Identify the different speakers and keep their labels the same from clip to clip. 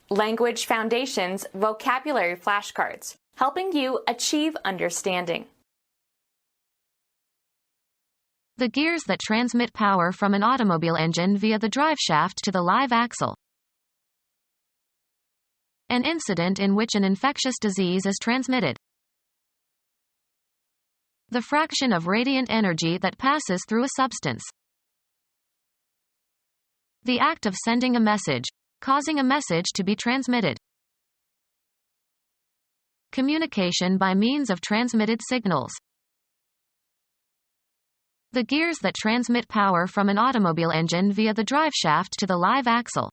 Speaker 1: Language Foundations Vocabulary Flashcards, helping you achieve understanding.
Speaker 2: The gears that transmit power from an automobile engine via the driveshaft to the live axle. An incident in which an infectious disease is transmitted. The fraction of radiant energy that passes through a substance. The act of sending a message, causing a message to be transmitted. Communication by means of transmitted signals. The gears that transmit power from an automobile engine via the driveshaft to the live axle.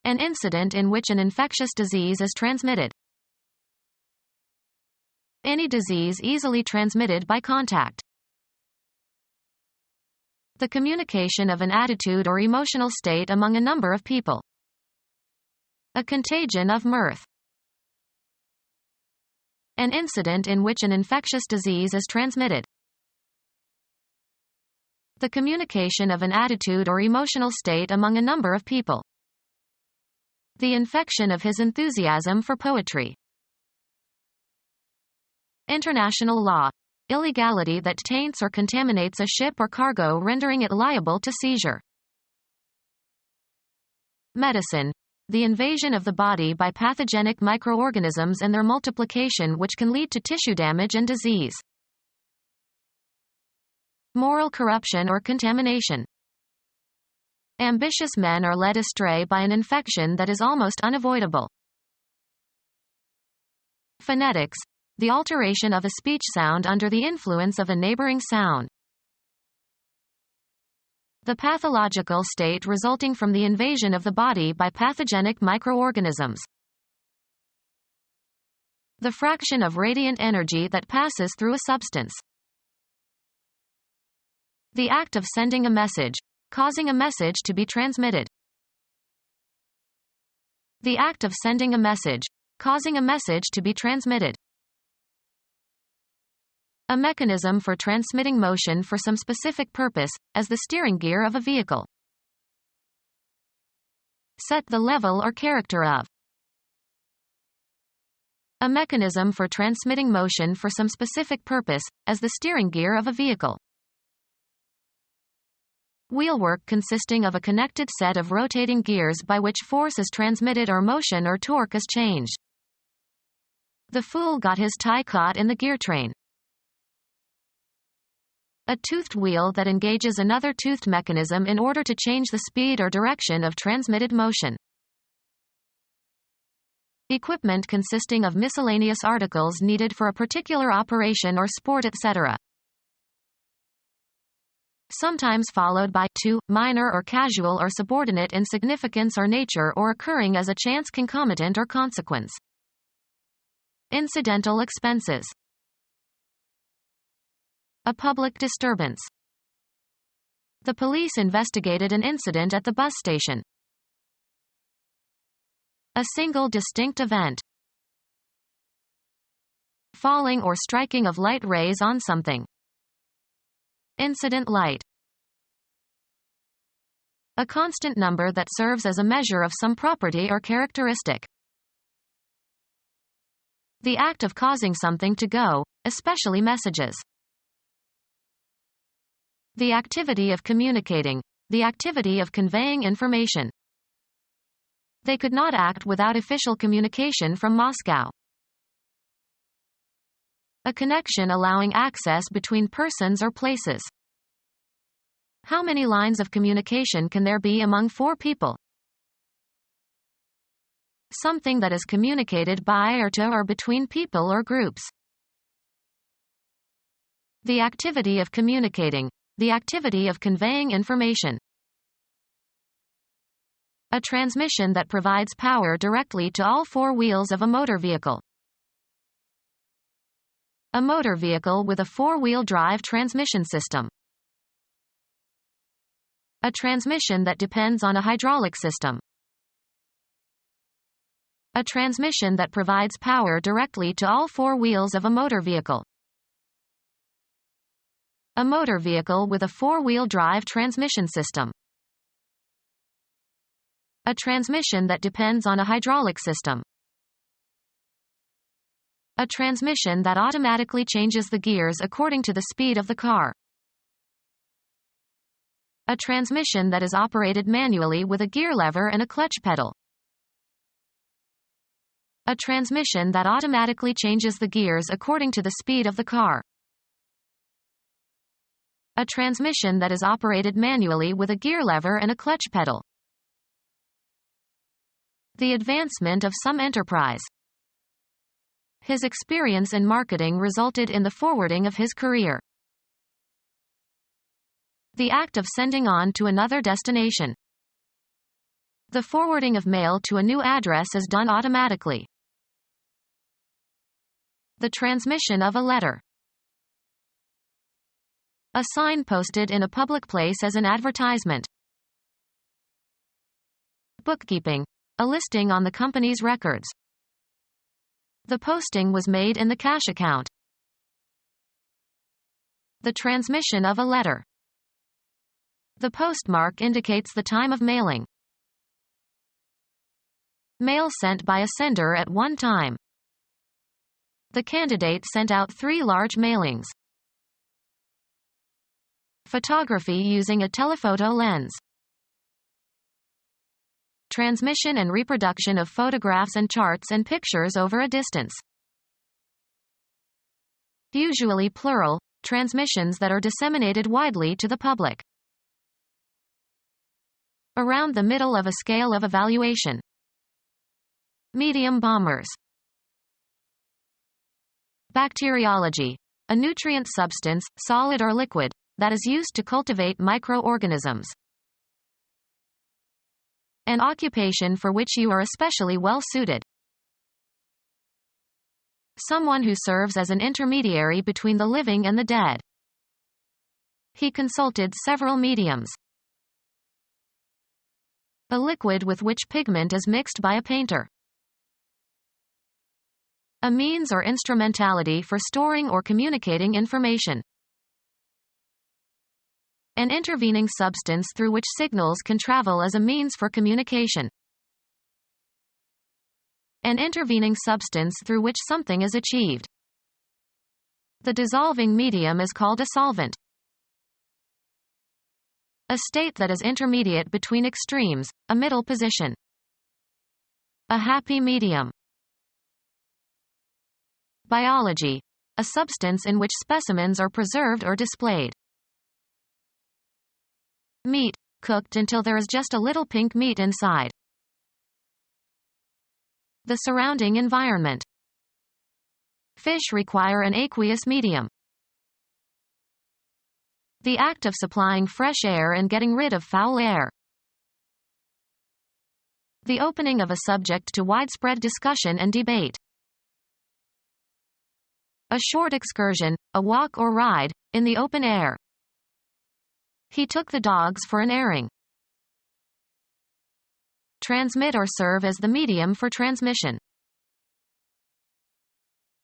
Speaker 2: An incident in which an infectious disease is transmitted. Any disease easily transmitted by contact. The communication of an attitude or emotional state among a number of people. A contagion of mirth. An incident in which an infectious disease is transmitted. The communication of an attitude or emotional state among a number of people. The infection of his enthusiasm for poetry. International law. Illegality that taints or contaminates a ship or cargo, rendering it liable to seizure. Medicine. The invasion of the body by pathogenic microorganisms and their multiplication, which can lead to tissue damage and disease. Moral corruption or contamination. Ambitious men are led astray by an infection that is almost unavoidable. Phonetics. The alteration of a speech sound under the influence of a neighboring sound. The pathological state resulting from the invasion of the body by pathogenic microorganisms. The fraction of radiant energy that passes through a substance. The act of sending a message, causing a message to be transmitted. The act of sending a message, causing a message to be transmitted. A mechanism for transmitting motion for some specific purpose, as the steering gear of a vehicle. Set the level or character of. A mechanism for transmitting motion for some specific purpose, as the steering gear of a vehicle. Wheelwork consisting of a connected set of rotating gears by which force is transmitted or motion or torque is changed. The fool got his tie caught in the gear train. A toothed wheel that engages another toothed mechanism in order to change the speed or direction of transmitted motion. Equipment consisting of miscellaneous articles needed for a particular operation or sport, etc. Sometimes followed by minor or casual or subordinate in significance or nature, or occurring as a chance concomitant or consequence. Incidental expenses. A public disturbance. The police investigated an incident at the bus station. A single distinct event. Falling or striking of light rays on something. Incident light. A constant number that serves as a measure of some property or characteristic. The act of causing something to go, especially messages. The activity of communicating. The activity of conveying information. They could not act without official communication from Moscow. A connection allowing access between persons or places. How many lines of communication can there be among four people? Something that is communicated by or to or between people or groups. The activity of communicating. The activity of conveying information. A transmission that provides power directly to all four wheels of a motor vehicle. A motor vehicle with a four-wheel drive transmission system. A transmission that depends on a hydraulic system. A transmission that provides power directly to all four wheels of a motor vehicle. A motor vehicle with a four-wheel drive transmission system. A transmission that depends on a hydraulic system. A transmission that automatically changes the gears according to the speed of the car. A transmission that is operated manually with a gear lever and a clutch pedal. A transmission that automatically changes the gears according to the speed of the car. A transmission that is operated manually with a gear lever and a clutch pedal. The advancement of some enterprise. His experience in marketing resulted in the forwarding of his career. The act of sending on to another destination. The forwarding of mail to a new address is done automatically. The transmission of a letter. A sign posted in a public place as an advertisement. Bookkeeping. A listing on the company's records. The posting was made in the cash account. The transmission of a letter. The postmark indicates the time of mailing. Mail sent by a sender at one time. The candidate sent out 3 large mailings. Photography using a telephoto lens. Transmission and reproduction of photographs and charts and pictures over a distance. Usually plural, transmissions that are disseminated widely to the public. Around the middle of a scale of evaluation. Medium bombers. Bacteriology. A nutrient substance, solid or liquid, that is used to cultivate microorganisms. An occupation for which you are especially well suited. Someone who serves as an intermediary between the living and the dead. He consulted several mediums. A liquid with which pigment is mixed by a painter. A means or instrumentality for storing or communicating information. An intervening substance through which signals can travel as a means for communication. An intervening substance through which something is achieved. The dissolving medium is called a solvent. A state that is intermediate between extremes, a middle position. A happy medium. Biology. A substance in which specimens are preserved or displayed. Meat, cooked until there is just a little pink meat inside. The surrounding environment. Fish require an aqueous medium. The act of supplying fresh air and getting rid of foul air. The opening of a subject to widespread discussion and debate. A short excursion, a walk or ride, in the open air. He took the dogs for an airing. Transmit or serve as the medium for transmission.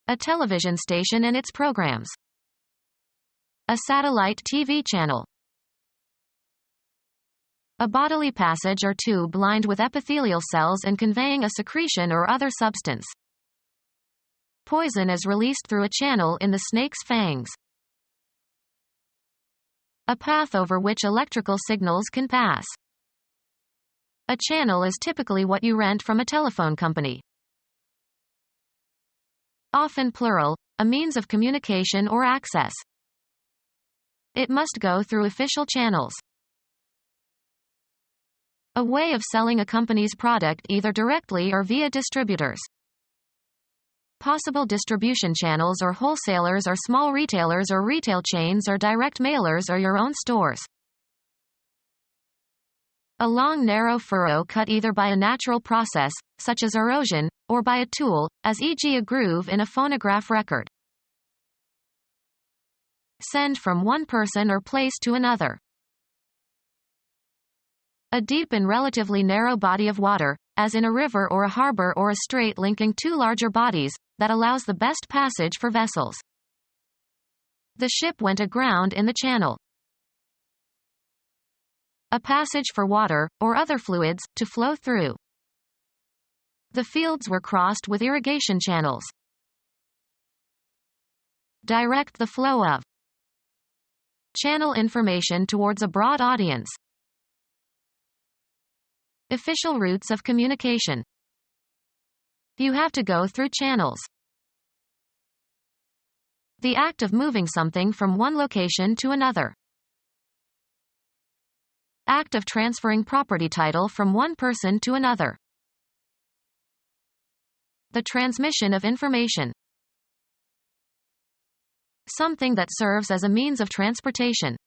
Speaker 2: A television station and its programs. A satellite TV channel. A bodily passage or tube lined with epithelial cells and conveying a secretion or other substance. Poison is released through a channel in the snake's fangs. A path over which electrical signals can pass. A channel is typically what you rent from a telephone company. Often plural, a means of communication or access. It must go through official channels. A way of selling a company's product either directly or via distributors. Possible distribution channels or wholesalers or small retailers or retail chains or direct mailers or your own stores. A long narrow furrow cut either by a natural process, such as erosion, or by a tool, as e.g. a groove in a phonograph record. Send from one person or place to another. A deep and relatively narrow body of water, as in a river or a harbor or a strait linking 2 larger bodies, that allows the best passage for vessels. The ship went aground in the channel. a passage for water, or other fluids, to flow through. The fields were crossed with irrigation channels. Direct the flow of. Channel information towards a broad audience. Official routes of communication. You have to go through channels. The act of moving something from one location to another. Act of transferring property title from one person to another. The transmission of information. Something that serves as a means of transportation.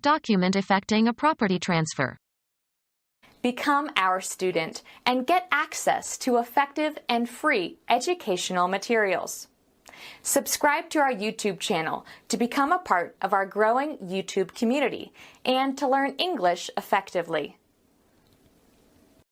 Speaker 2: Document effecting a property transfer.
Speaker 1: Become our student and get access to effective and free educational materials. Subscribe to our YouTube channel to become a part of our growing YouTube community and to learn English effectively.